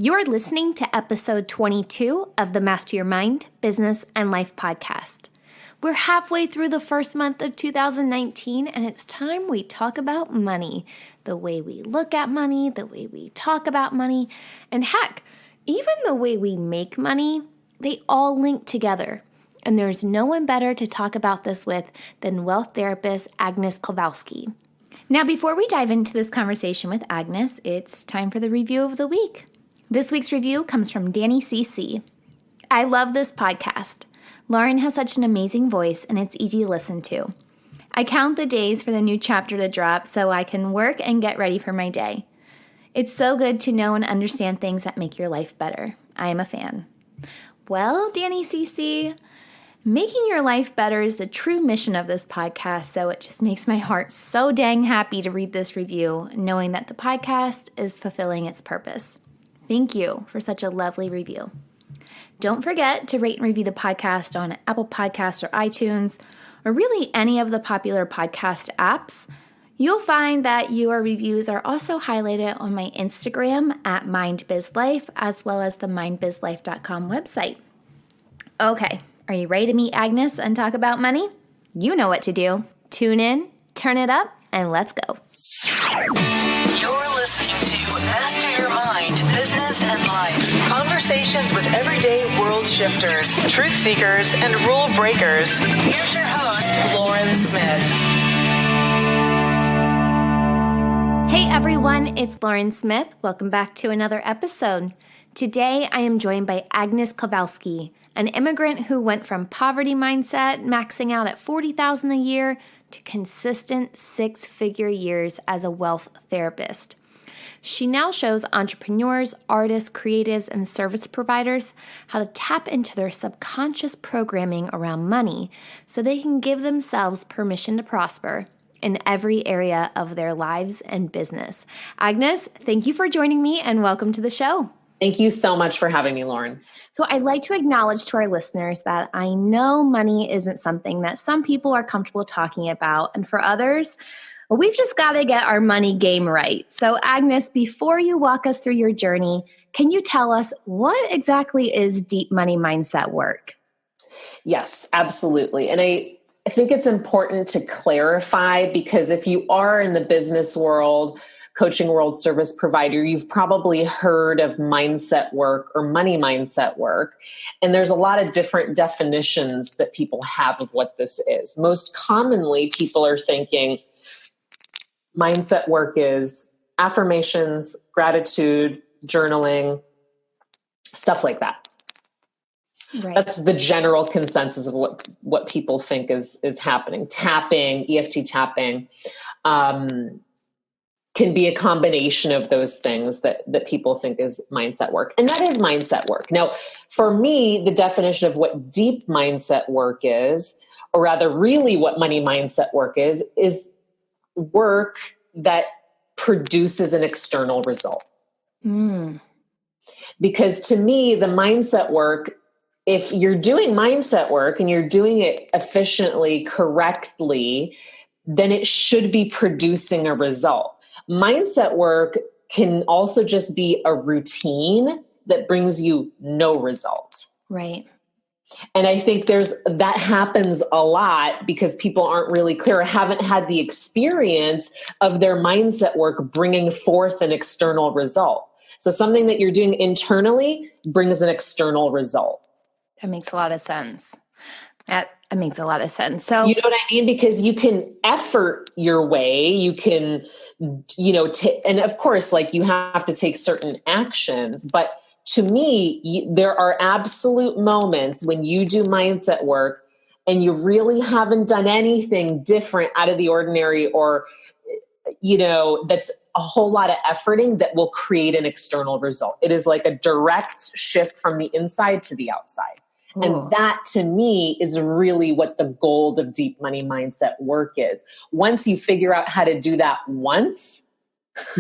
You're listening to episode 22 of the Master Your Mind, Business, and Life podcast. We're halfway through the first month of 2019, and it's time we talk about money, the way we look at money, the way we talk about money, and heck, even the way we make money, they all link together. And there's no one better to talk about this with than wealth therapist Agnes Kowalski. Now, before we dive into this conversation with Agnes, it's time for the review of the week. This week's review comes from Danny CC. I love this podcast. Lauren has such an amazing voice, and it's easy to listen to. I count the days for the new chapter to drop so I can work and get ready for my day. It's so good to know and understand things that make your life better. I am a fan. Well, Danny CC, making your life better is the true mission of this podcast, so it just makes my heart so dang happy to read this review, knowing that the podcast is fulfilling its purpose. Thank you for such a lovely review. Don't forget to rate and review the podcast on Apple Podcasts or iTunes, or really any of the popular podcast apps. You'll find that your reviews are also highlighted on my Instagram at MindBizLife, as well as the mindbizlife.com website. Okay, are you ready to meet Agnes and talk about money? You know what to do. Tune in, turn it up, and let's go. You're listening to Master Your Mind, Business, and Life. Conversations with everyday world shifters, truth seekers, and rule breakers. Here's your host, Lauren Smith. Hey everyone, it's Lauren Smith. Welcome back to another episode. Today I am joined by Agnes Kowalski, an immigrant who went from poverty mindset, maxing out at $40,000 a year, to consistent six-figure years as a wealth therapist. She now shows entrepreneurs, artists, creatives, and service providers how to tap into their subconscious programming around money so they can give themselves permission to prosper in every area of their lives and business. Agnes, thank you for joining me and welcome to the show. Thank you so much for having me, Lauren. So I'd like to acknowledge to our listeners that I know money isn't something that some people are comfortable talking about. And for others, we've just got to get our money game right. So Agnes, before you walk us through your journey, can you tell us what exactly is deep money mindset work? Yes, absolutely. And I think it's important to clarify, because if you are in the business world, coaching world, service provider, you've probably heard of mindset work or money mindset work. And there's a lot of different definitions that people have of what this is. Most commonly, people are thinking mindset work is affirmations, gratitude, journaling, stuff like that. Right. That's the general consensus of what people think is happening. Tapping, EFT tapping, can be a combination of those things that people think is mindset work. And that is mindset work. Now, for me, the definition of what deep mindset work is, or rather really what money mindset work is work that produces an external result. Because to me, the mindset work, if you're doing mindset work and you're doing it efficiently, correctly, then it should be producing a result. Mindset work can also just be a routine that brings you no result. Right. And I think that happens a lot because people aren't really clear or haven't had the experience of their mindset work bringing forth an external result. So something that you're doing internally brings an external result. That makes a lot of sense. That makes a lot of sense. So, you know what I mean? Because you can effort your way, you can, and of course, like you have to take certain actions, but to me, there are absolute moments when you do mindset work and you really haven't done anything different out of the ordinary, or, that's a whole lot of efforting that will create an external result. It is like a direct shift from the inside to the outside. And that to me is really what the gold of deep money mindset work is. Once you figure out how to do that once,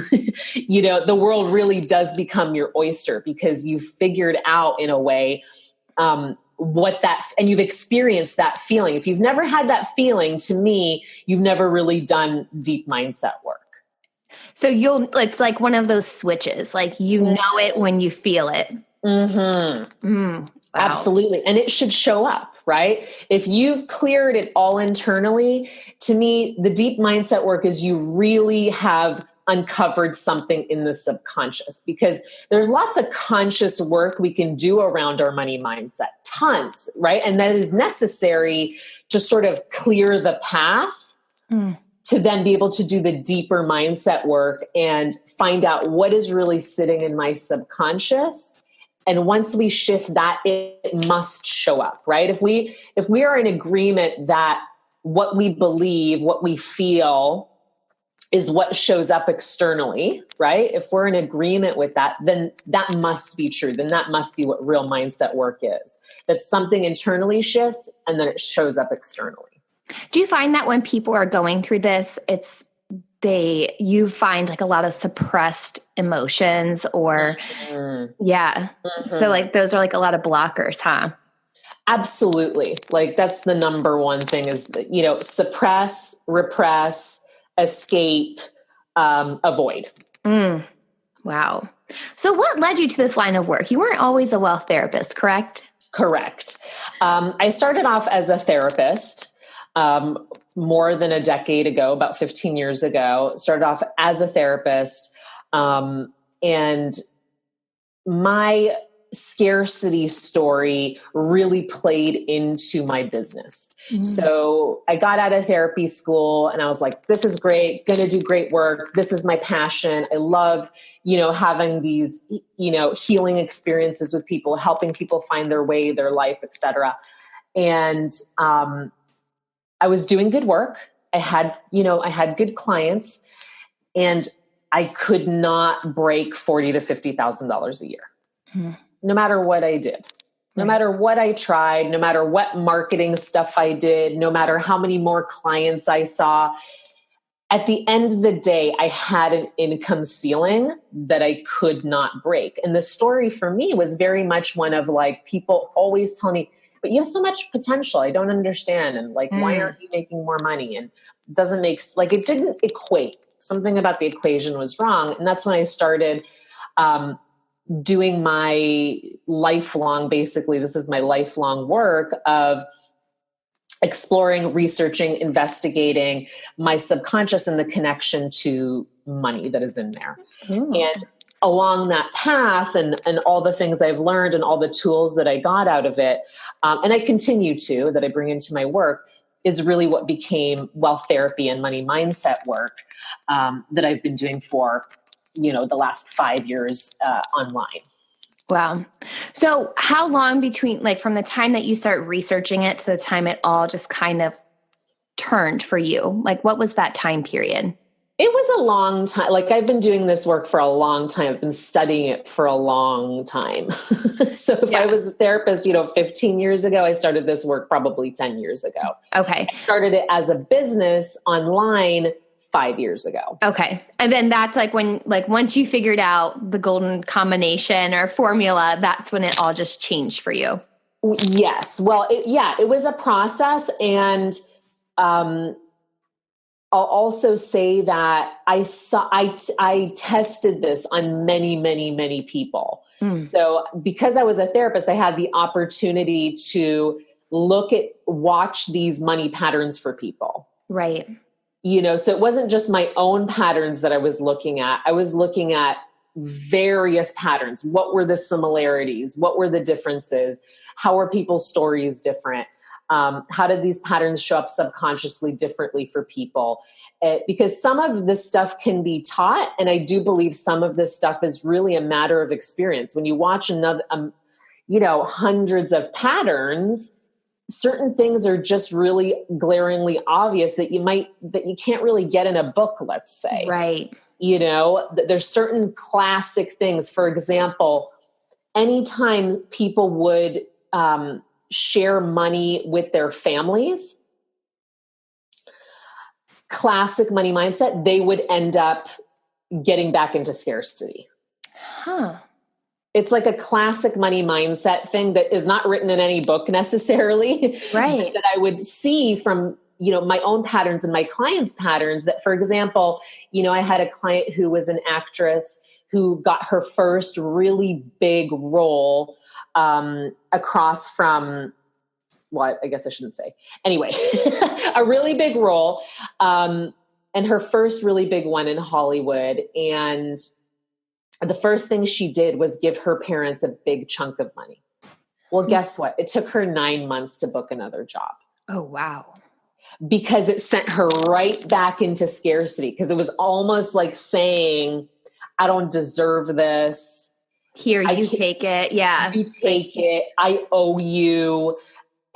the world really does become your oyster, because you've figured out in a way and you've experienced that feeling. If you've never had that feeling, to me, you've never really done deep mindset work. So it's like one of those switches, like you know it when you feel it. Wow. Absolutely. And it should show up, right? If you've cleared it all internally, to me, the deep mindset work is you really have uncovered something in the subconscious, because there's lots of conscious work we can do around our money mindset, tons, right? And that is necessary to sort of clear the path to then be able to do the deeper mindset work and find out what is really sitting in my subconscious. And once we shift that, it must show up, right? If we are in agreement that what we believe, what we feel is what shows up externally, right? If we're in agreement with that, then that must be true. Then that must be what real mindset work is. That something internally shifts and then it shows up externally. Do you find that when people are going through this, you find like a lot of suppressed emotions or, So like those are like a lot of blockers, huh? Absolutely. Like that's the number one thing is that, suppress, repress, escape, avoid. Wow. So what led you to this line of work? You weren't always a wealth therapist, correct? Correct. I started off as a therapist. More than a decade ago, about 15 years ago, started off as a therapist. And my scarcity story really played into my business. So I got out of therapy school and I was like, this is great, going to do great work. This is my passion. I love, having these, healing experiences with people, helping people find their way, their life, etc. And, I was doing good work. I had good clients, and I could not break $40,000 to $50,000 a year, no matter what I did, no matter what I tried, no matter what marketing stuff I did, no matter how many more clients I saw. At the end of the day, I had an income ceiling that I could not break. And the story for me was very much one of like, people always tell me, but you have so much potential. I don't understand. And like, why aren't you making more money? And it didn't equate. Something about the equation was wrong. And that's when I started doing my lifelong, basically, this is my lifelong work of exploring, researching, investigating my subconscious and the connection to money that is in there. And along that path and all the things I've learned and all the tools that I got out of it, and I continue to, that I bring into my work, is really what became wealth therapy and money mindset work that I've been doing for, the last 5 years online. Wow. So how long between, like from the time that you start researching it to the time it all just kind of turned for you? Like what was that time period? It was a long time. Like I've been doing this work for a long time. I've been studying it for a long time. So if I was a therapist, 15 years ago, I started this work probably 10 years ago. Okay. I started it as a business online 5 years ago. Okay. And then that's like when, like once you figured out the golden combination or formula, that's when it all just changed for you. Yes. Well, it was a process. And, I'll also say that I tested this on many, many, many people. So because I was a therapist, I had the opportunity to watch these money patterns for people. Right. So it wasn't just my own patterns that I was looking at. I was looking at various patterns. What were the similarities? What were the differences? How are people's stories different? How did these patterns show up subconsciously differently for people? Because some of this stuff can be taught. And I do believe some of this stuff is really a matter of experience. When you watch hundreds of patterns, certain things are just really glaringly obvious that you can't really get in a book, let's say. Right. There's certain classic things. For example, anytime people would, share money with their families, classic money mindset, they would end up getting back into scarcity. It's like a classic money mindset thing that is not written in any book necessarily, right? That I would see from my own patterns and my clients' patterns that, for example, I had a client who was an actress who got her first really big role across from what, I guess I shouldn't say. Anyway, a really big role and her first really big one in Hollywood. And the first thing she did was give her parents a big chunk of money. Well, guess what? It took her 9 months to book another job. Oh, wow. Because it sent her right back into scarcity, because it was almost like saying, I don't deserve this. Here, you take it. Yeah. You take it. I owe you.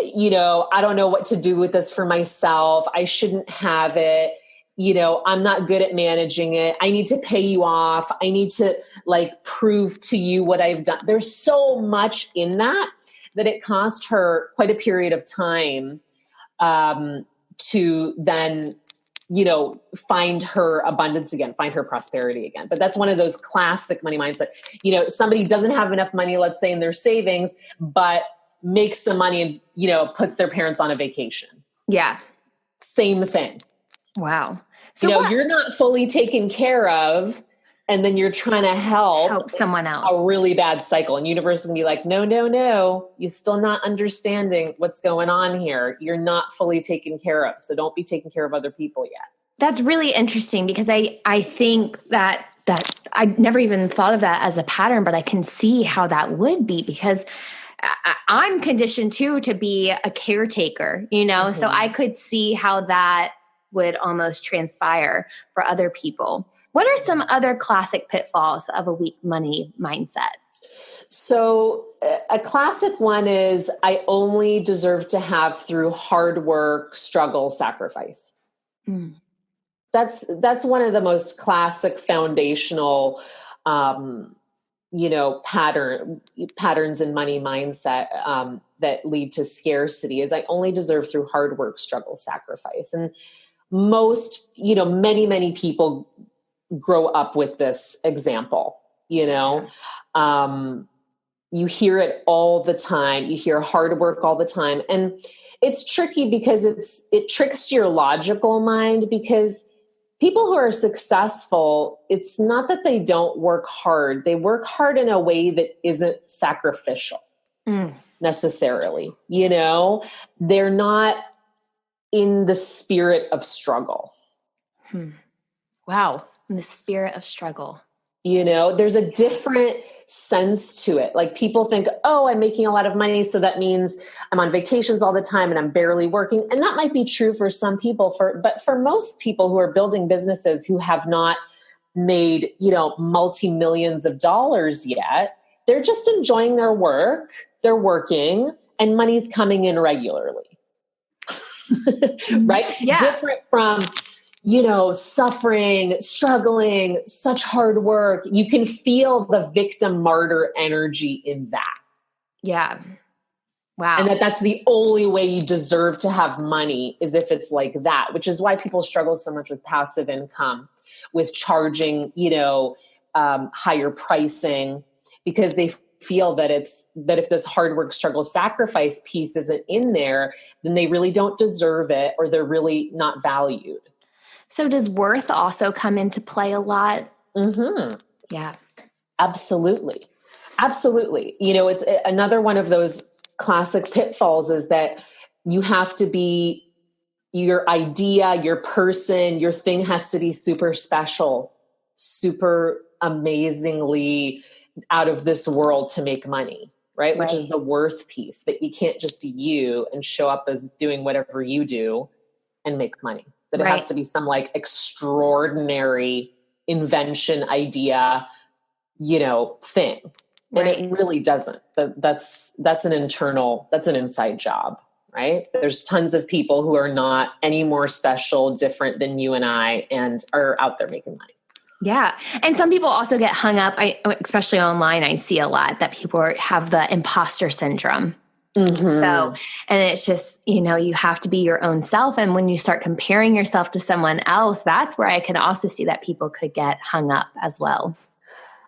I don't know what to do with this for myself. I shouldn't have it. I'm not good at managing it. I need to pay you off. I need to prove to you what I've done. There's so much in that it cost her quite a period of time to then, find her abundance again, find her prosperity again. But that's one of those classic money mindset. Somebody doesn't have enough money, let's say in their savings, but makes some money and, puts their parents on a vacation. Yeah. Same thing. Wow. So you're not fully taken care of, and then you're trying to help someone else. A really bad cycle. And universe can be like, no, you're still not understanding what's going on here. You're not fully taken care of. So don't be taking care of other people yet. That's really interesting, because I think that I never even thought of that as a pattern, but I can see how that would be, because I'm conditioned too to be a caretaker, mm-hmm. So I could see how that would almost transpire for other people. What are some other classic pitfalls of a weak money mindset? So a classic one is, I only deserve to have through hard work, struggle, sacrifice. Mm. That's one of the most classic foundational, patterns in money mindset that lead to scarcity, is I only deserve through hard work, struggle, sacrifice. And most, many, many people grow up with this example, you hear it all the time. You hear hard work all the time. And it's tricky because it tricks your logical mind, because people who are successful, it's not that they don't work hard. They work hard in a way that isn't sacrificial necessarily. They're not in the spirit of struggle. Wow. In the spirit of struggle. There's a different sense to it. Like, people think, oh, I'm making a lot of money, so that means I'm on vacations all the time and I'm barely working. And that might be true for some people, but for most people who are building businesses who have not made, multi-millions of dollars yet, they're just enjoying their work. They're working and money's coming in regularly. Right? Yeah. Different from, suffering, struggling, such hard work. You can feel the victim martyr energy in that. Yeah. Wow. And that's the only way you deserve to have money, is if it's like that, which is why people struggle so much with passive income, with charging, higher pricing, because they feel that if this hard work, struggle, sacrifice piece isn't in there, then they really don't deserve it, or they're really not valued. So does worth also come into play a lot? Mm-hmm. Yeah, absolutely. Absolutely. It's another one of those classic pitfalls, is that you have to be, your idea, your person, your thing has to be super special, super amazingly out of this world to make money, right? Which is the worth piece, that you can't just be you and show up as doing whatever you do and make money. That it has to be some extraordinary invention, idea, thing. And it really doesn't. That's an inside job, right? There's tons of people who are not any more special, different than you and I, and are out there making money. Yeah. And some people also get hung up, especially online, I see a lot that people have the imposter syndrome. Mm-hmm. So, and it's just, you have to be your own self. And when you start comparing yourself to someone else, that's where I can also see that people could get hung up as well.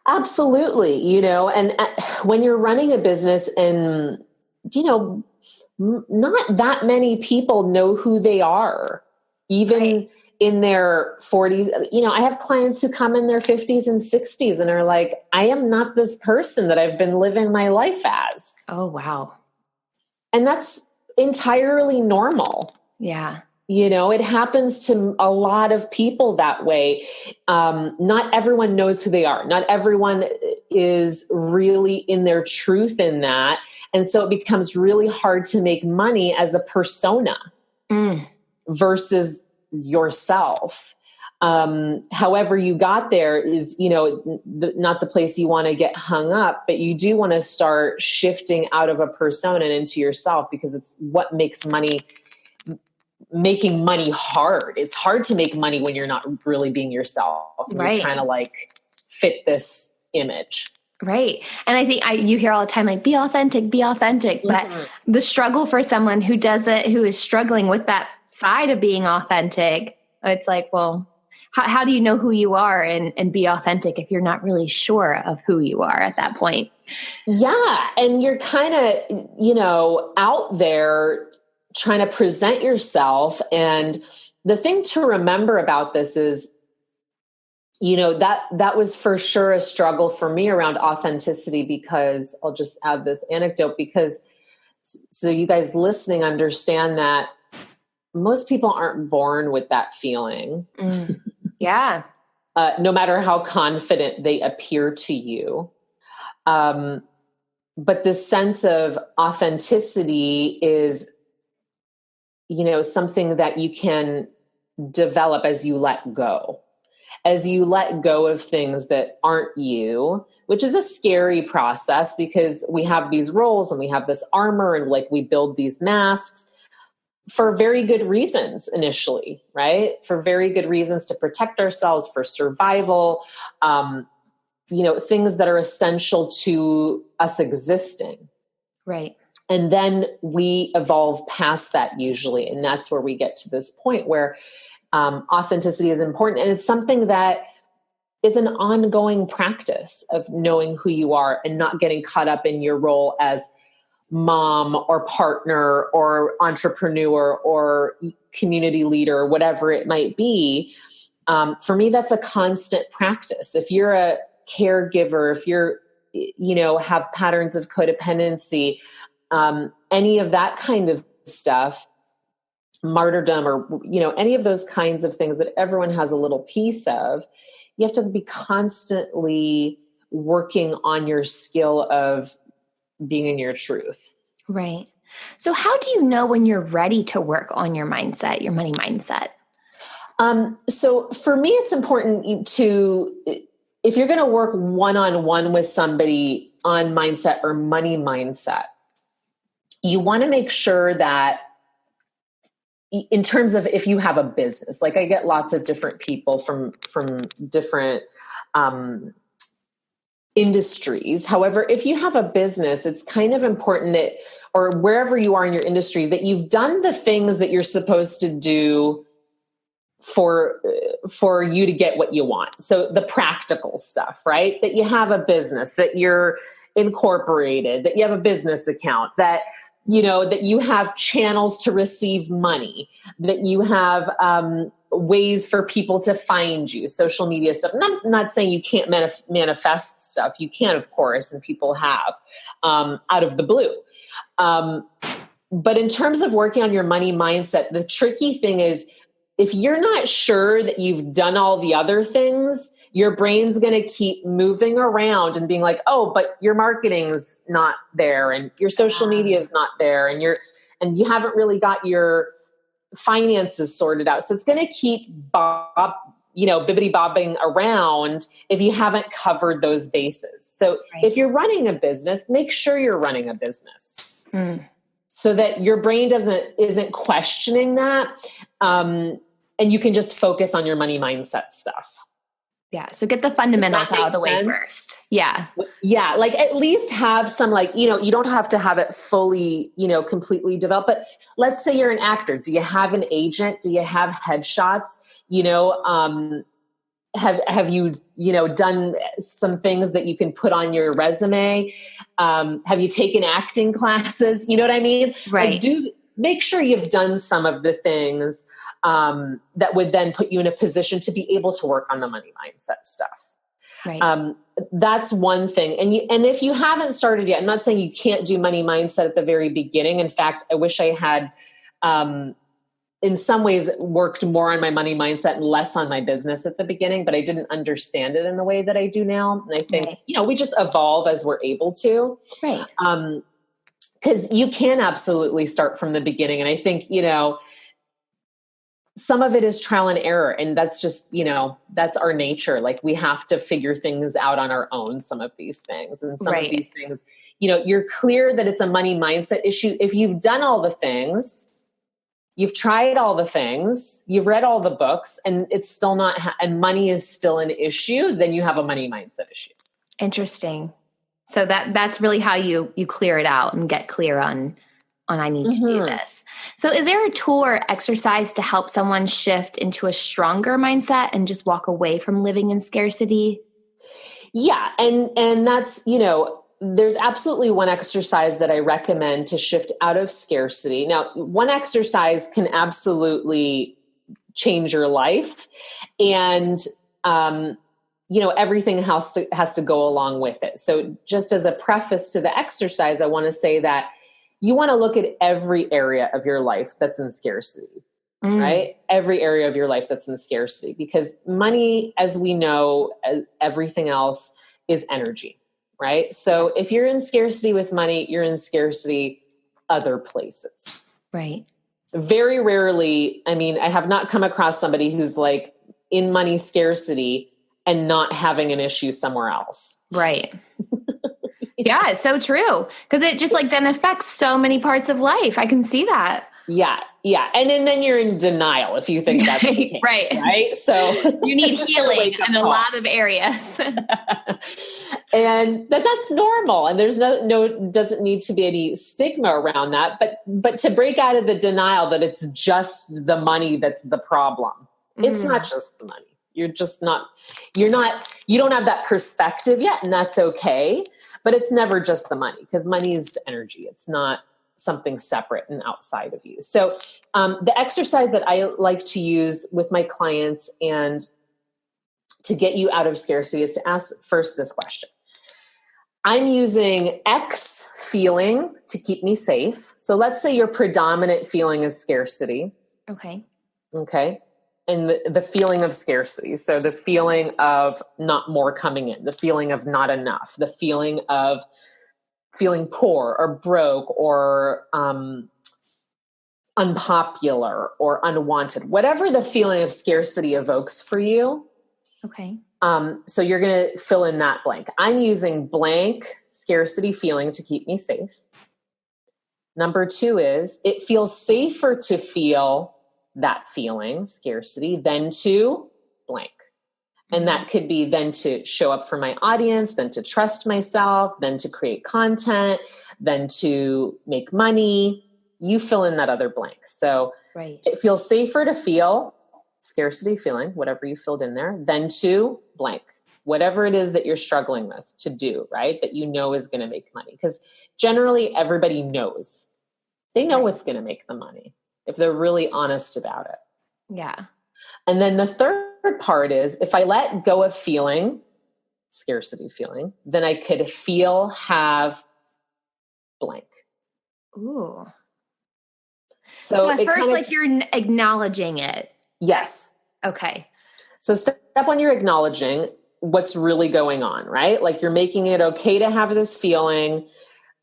Absolutely. And when you're running a business, and, not that many people know who they are, even in their 40s. I have clients who come in their 50s and 60s and are like, I am not this person that I've been living my life as. Oh, wow. And that's entirely normal. Yeah. It happens to a lot of people that way. Not everyone knows who they are. Not everyone is really in their truth in that. And so it becomes really hard to make money as a persona versus yourself. However you got there is, not the place you want to get hung up, but you do want to start shifting out of a persona and into yourself, because it's what makes making money hard. It's hard to make money when you're not really being yourself. You're trying to fit this image. Right. And I think you hear all the time, be authentic, but the struggle for someone who is struggling with that side of being authentic, it's like, well, how do you know who you are and be authentic if you're not really sure of who you are at that point? Yeah. And you're kind of, out there trying to present yourself. And the thing to remember about this is, that was for sure a struggle for me around authenticity, because I'll just add this anecdote, because so you guys listening understand that most people aren't born with that feeling. Yeah. No matter how confident they appear to you. But this sense of authenticity is, something that you can develop as you let go. As you let go of things that aren't you, which is a scary process, because we have these roles and we have this armor and we build these masks for very good reasons initially, right? For very good reasons to protect ourselves, for survival, things that are essential to us existing. Right. And then we evolve past that usually. And that's where we get to this point where authenticity is important. And it's something that is an ongoing practice of knowing who you are and not getting caught up in your role as mom or partner or entrepreneur or community leader, or whatever it might be. For me, that's a constant practice. If you're a caregiver, if you're, have patterns of codependency, any of that kind of stuff, martyrdom, or, any of those kinds of things that everyone has a little piece of, you have to be constantly working on your skill of being in your truth. Right. So how do you know when you're ready to work on your mindset, your money mindset? So for me, it's important to, if you're going to work one-on-one with somebody on mindset or money mindset, you want to make sure that in terms of if you have a business, I get lots of different people from different industries. However, if you have a business, it's kind of important that, or wherever you are in your industry, that you've done the things that you're supposed to do for you to get what you want. So the practical stuff, right? That you have a business, that you're incorporated, that you have a business account, that that you have channels to receive money, that you have ways for people to find you, social media stuff. I'm not saying you can't manifest stuff. You can, of course, and people have out of the blue. But in terms of working on your money mindset, the tricky thing is, if you're not sure that you've done all the other things, your brain's going to keep moving around and being like, oh, but your marketing's not there and your social media is not there and you haven't really got your finances sorted out. So it's going to keep bibbity bobbing around if you haven't covered those bases. So if you're running a business, make sure you're running a business so that your brain isn't questioning that. And you can just focus on your money mindset stuff. Yeah. So get the fundamentals out of the way first. Yeah. Yeah. At least have some, you don't have to have it fully, completely developed, but let's say you're an actor. Do you have an agent? Do you have headshots? have you, done some things that you can put on your resume? Have you taken acting classes? You know what I mean? Right. Like make sure you've done some of the things that would then put you in a position to be able to work on the money mindset stuff. Right. That's one thing. And if you haven't started yet, I'm not saying you can't do money mindset at the very beginning. In fact, I wish I had, in some ways, worked more on my money mindset and less on my business at the beginning, but I didn't understand it in the way that I do now. And I think, we just evolve as we're able to. Right. Because you can absolutely start from the beginning. And I think, some of it is trial and error. And that's just, that's our nature. Like we have to figure things out on our own, some of these things. And some of these things, you're clear that it's a money mindset issue. If you've done all the things, you've tried all the things, you've read all the books, and it's still not, and money is still an issue, then you have a money mindset issue. Interesting. So that's really how you clear it out and get clear on I need to do this. So is there a tool or exercise to help someone shift into a stronger mindset and just walk away from living in scarcity? Yeah. And that's, there's absolutely one exercise that I recommend to shift out of scarcity. Now, one exercise can absolutely change your life, and, everything has to go along with it. So just as a preface to the exercise, I want to say that you want to look at every area of your life that's in scarcity, right? Every area of your life that's in scarcity, because money, as we know, everything else is energy, right? So if you're in scarcity with money, you're in scarcity other places. Right. Very rarely, I have not come across somebody who's like in money scarcity and not having an issue somewhere else. Right. Yeah, it's so true. Because it just then affects so many parts of life. I can see that. Yeah. Yeah. And then you're in denial if you think that's the case, right? So you need healing in a lot of areas. And that's normal. And there's doesn't need to be any stigma around that. But to break out of the denial that it's just the money that's the problem. It's not just the money. You don't have that perspective yet, and that's okay. But it's never just the money, because money is energy. It's not something separate and outside of you. So the exercise that I like to use with my clients and to get you out of scarcity is to ask first this question. I'm using X feeling to keep me safe. So let's say your predominant feeling is scarcity. Okay. And the feeling of scarcity. So the feeling of not more coming in, the feeling of not enough, the feeling of feeling poor or broke or unpopular or unwanted, whatever the feeling of scarcity evokes for you. Okay. So you're going to fill in that blank. I'm using blank scarcity feeling to keep me safe. Number 2 is it feels safer to feel that feeling, scarcity, than to blank. And that could be then to show up for my audience, then to trust myself, then to create content, then to make money. You fill in that other blank. So it feels safer to feel scarcity feeling, whatever you filled in there, than to blank, whatever it is that you're struggling with to do, right? That you know is going to make money. Because generally everybody knows. They know what's going to make the money if they're really honest about it. Yeah. And then the third part is if I let go of feeling, scarcity feeling, then I could have blank. Ooh. So at first, you're acknowledging it. Yes. Okay. So step one, you're acknowledging what's really going on, right? Like you're making it okay to have this feeling.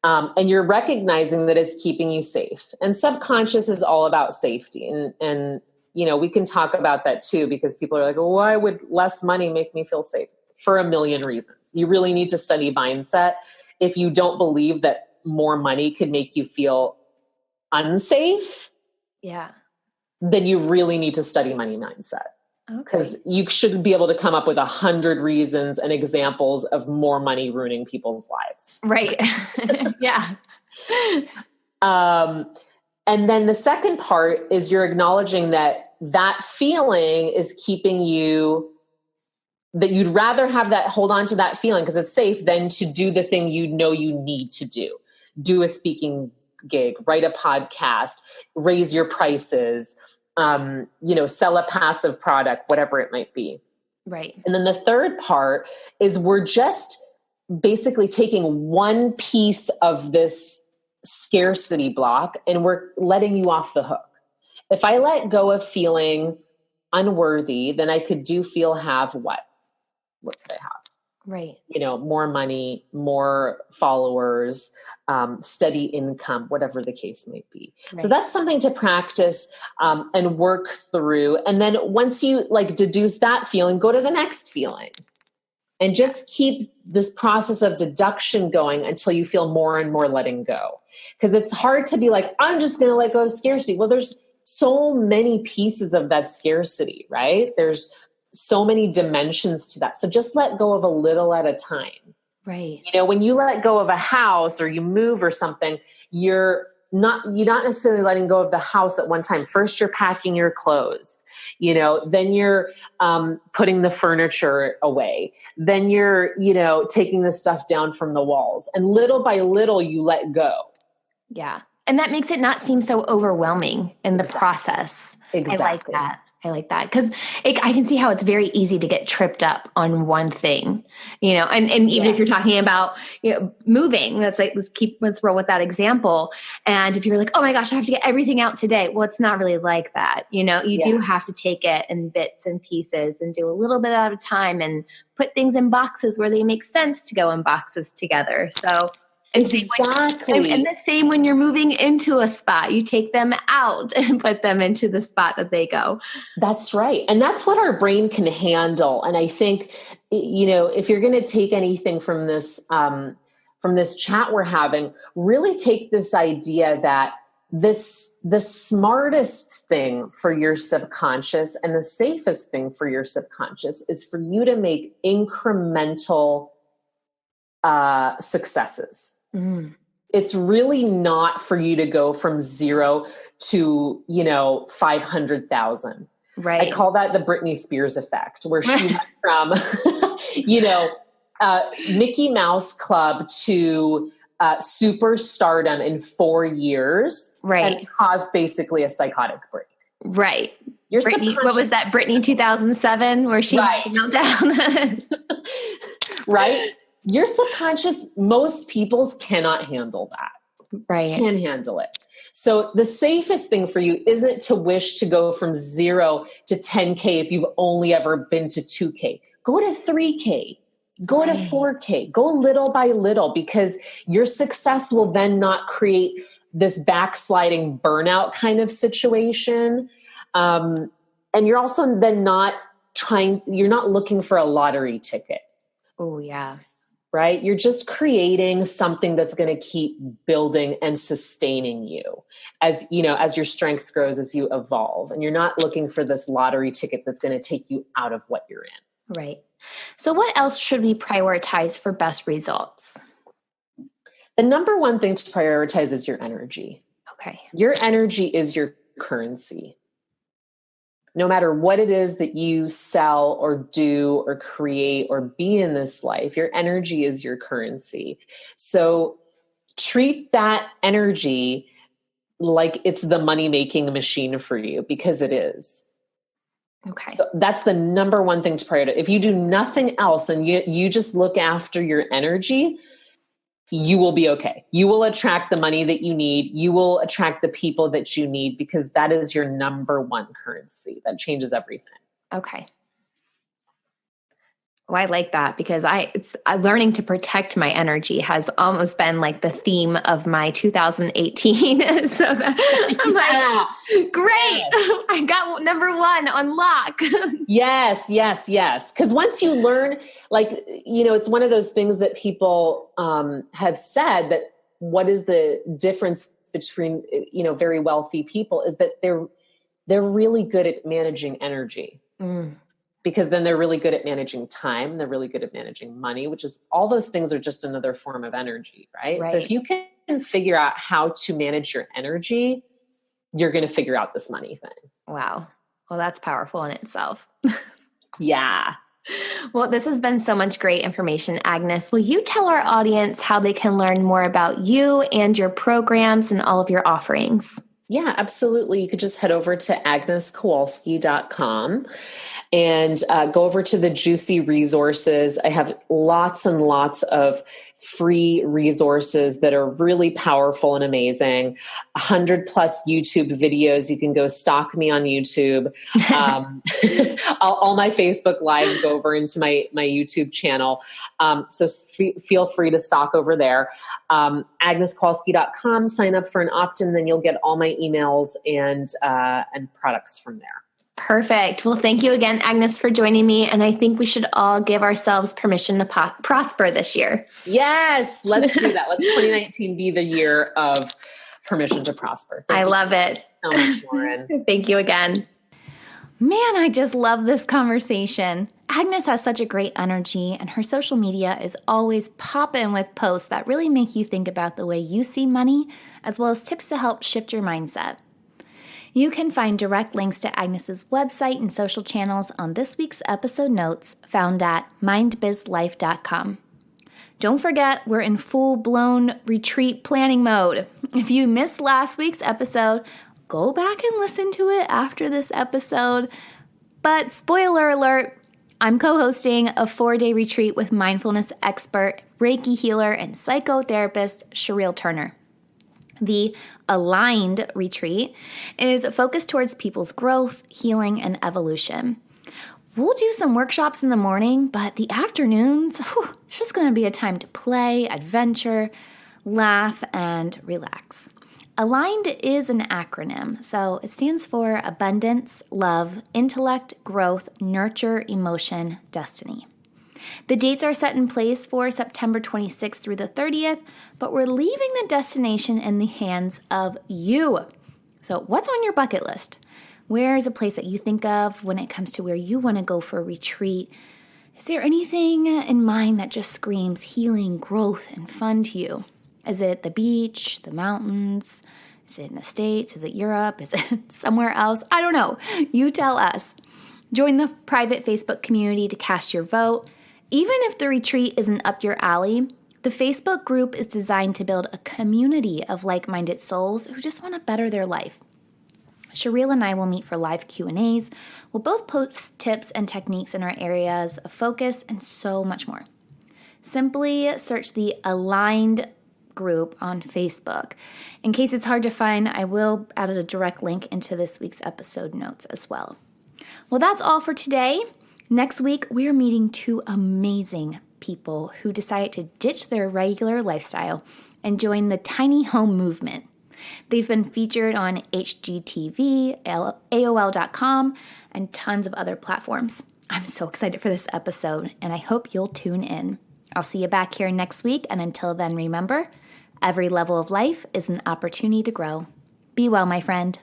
And you're recognizing that it's keeping you safe. And subconscious is all about safety. And we can talk about that too, because people are like, well, why would less money make me feel safe? For a million reasons. You really need to study mindset. If you don't believe that more money could make you feel unsafe, then you really need to study money mindset. Because you should be able to come up with 100 reasons and examples of more money ruining people's lives. Right. Yeah. And then the second part is you're acknowledging that feeling is keeping you that you'd rather have that, hold on to that feeling because it's safe, than to do the thing you know you need to do. Do a speaking gig, write a podcast, raise your prices, sell a passive product, whatever it might be. Right. And then the third part is we're just basically taking one piece of this scarcity block and we're letting you off the hook. If I let go of feeling unworthy, then I could have what? What could I have? Right. More money, more followers, steady income, whatever the case may be. Right. So that's something to practice and work through. And then once you deduce that feeling, go to the next feeling and just keep this process of deduction going until you feel more and more letting go. Because it's hard to be like, I'm just going to let go of scarcity. Well, there's so many pieces of that scarcity, right? There's so many dimensions to that. So just let go of a little at a time. Right. When you let go of a house or you move or something, you're not necessarily letting go of the house at one time. First, you're packing your clothes, then you're putting the furniture away. Then you're, taking the stuff down from the walls, and little by little you let go. Yeah. And that makes it not seem so overwhelming in the process. Exactly. I like that because I can see how it's very easy to get tripped up on one thing, and even if you're talking about, moving, let's roll with that example. And if you're like, oh my gosh, I have to get everything out today. Well, it's not really like that. You do have to take it in bits and pieces and do a little bit at a time and put things in boxes where they make sense to go in boxes together. So exactly. And the same when you're moving into a spot, you take them out and put them into the spot that they go. That's right. And that's what our brain can handle. And I think, if you're going to take anything from this chat we're having, really take this idea that the smartest thing for your subconscious and the safest thing for your subconscious is for you to make incremental successes. Mm. It's really not for you to go from 0 to, 500,000. Right. I call that the Britney Spears effect, where she went from, Mickey Mouse Club to superstardom in 4 years. Right. And caused basically a psychotic break. Right. What was that? Britney 2007 where she had the meltdown? Right. Your subconscious, most people's cannot handle that. Right. Can handle it. So the safest thing for you isn't to wish to go from 0 to 10K if you've only ever been to 2K. Go to 3K. Go to 4K. Go little by little, because your success will then not create this backsliding burnout kind of situation. And you're also then you're not looking for a lottery ticket. Oh, yeah. Right? You're just creating something that's going to keep building and sustaining you as your strength grows, as you evolve. And you're not looking for this lottery ticket that's going to take you out of what you're in. Right. So what else should we prioritize for best results? The number one thing to prioritize is your energy. Okay. Your energy is your currency. No matter what it is that you sell or do or create or be in this life, your energy is your currency. So treat that energy like it's the money-making machine for you, because it is. Okay. So that's the number one thing to prioritize. If you do nothing else and you just look after your energy, you will be okay. You will attract the money that you need. You will attract the people that you need, because that is your number one currency. That changes everything. Okay. Well, I like that, because learning to protect my energy has almost been like the theme of my 2018. So I'm like, great. I got number one on lock. Yes. Because once you learn, it's one of those things that people have said, that what is the difference between, very wealthy people is that they're really good at managing energy. Mm. Because then they're really good at managing time. They're really good at managing money, which is, all those things are just another form of energy, right? So if you can figure out how to manage your energy, you're going to figure out this money thing. Wow. Well, that's powerful in itself. Yeah. Well, this has been so much great information, Agnes. Will you tell our audience how they can learn more about you and your programs and all of your offerings? Yeah, absolutely. You could just head over to agneskowalski.com and go over to the juicy resources. I have lots and lots of free resources that are really powerful and amazing. 100 plus YouTube videos. You can go stalk me on YouTube. All my Facebook lives go over into my YouTube channel. So feel free to stalk over there. AgnesKowalski.com, sign up for an opt-in, then you'll get all my emails and products from there. Perfect. Well, thank you again, Agnes, for joining me. And I think we should all give ourselves permission to prosper this year. Yes, let's do that. Let's 2019 be the year of permission to prosper. I love it so much, Lauren. Thank you again. Man, I just love this conversation. Agnes has such a great energy, and her social media is always popping with posts that really make you think about the way you see money, as well as tips to help shift your mindset. You can find direct links to Agnes's website and social channels on this week's episode notes found at mindbizlife.com. Don't forget, we're in full-blown retreat planning mode. If you missed last week's episode, go back and listen to it after this episode. But spoiler alert, I'm co-hosting a 4-day retreat with mindfulness expert, Reiki healer, and psychotherapist Sheryl Turner. The Aligned Retreat is focused towards people's growth, healing, and evolution. We'll do some workshops in the morning, but the afternoons, it's just going to be a time to play, adventure, laugh, and relax. Aligned is an acronym, so it stands for abundance, love, intellect, growth, nurture, emotion, destiny. The dates are set in place for September 26th through the 30th, but we're leaving the destination in the hands of you. So what's on your bucket list? Where is a place that you think of when it comes to where you want to go for a retreat? Is there anything in mind that just screams healing, growth, and fun to you? Is it the beach, the mountains? Is it in the States? Is it Europe? Is it somewhere else? I don't know. You tell us. Join the private Facebook community to cast your vote. Even if the retreat isn't up your alley, the Facebook group is designed to build a community of like-minded souls who just want to better their life. Sheryl and I will meet for live Q&As. We'll both post tips and techniques in our areas of focus and so much more. Simply search the Aligned group on Facebook. In case it's hard to find, I will add a direct link into this week's episode notes as well. Well, that's all for today. Next week, we're meeting two amazing people who decided to ditch their regular lifestyle and join the tiny home movement. They've been featured on HGTV, AOL.com, and tons of other platforms. I'm so excited for this episode, and I hope you'll tune in. I'll see you back here next week, and until then, remember, every level of life is an opportunity to grow. Be well, my friend.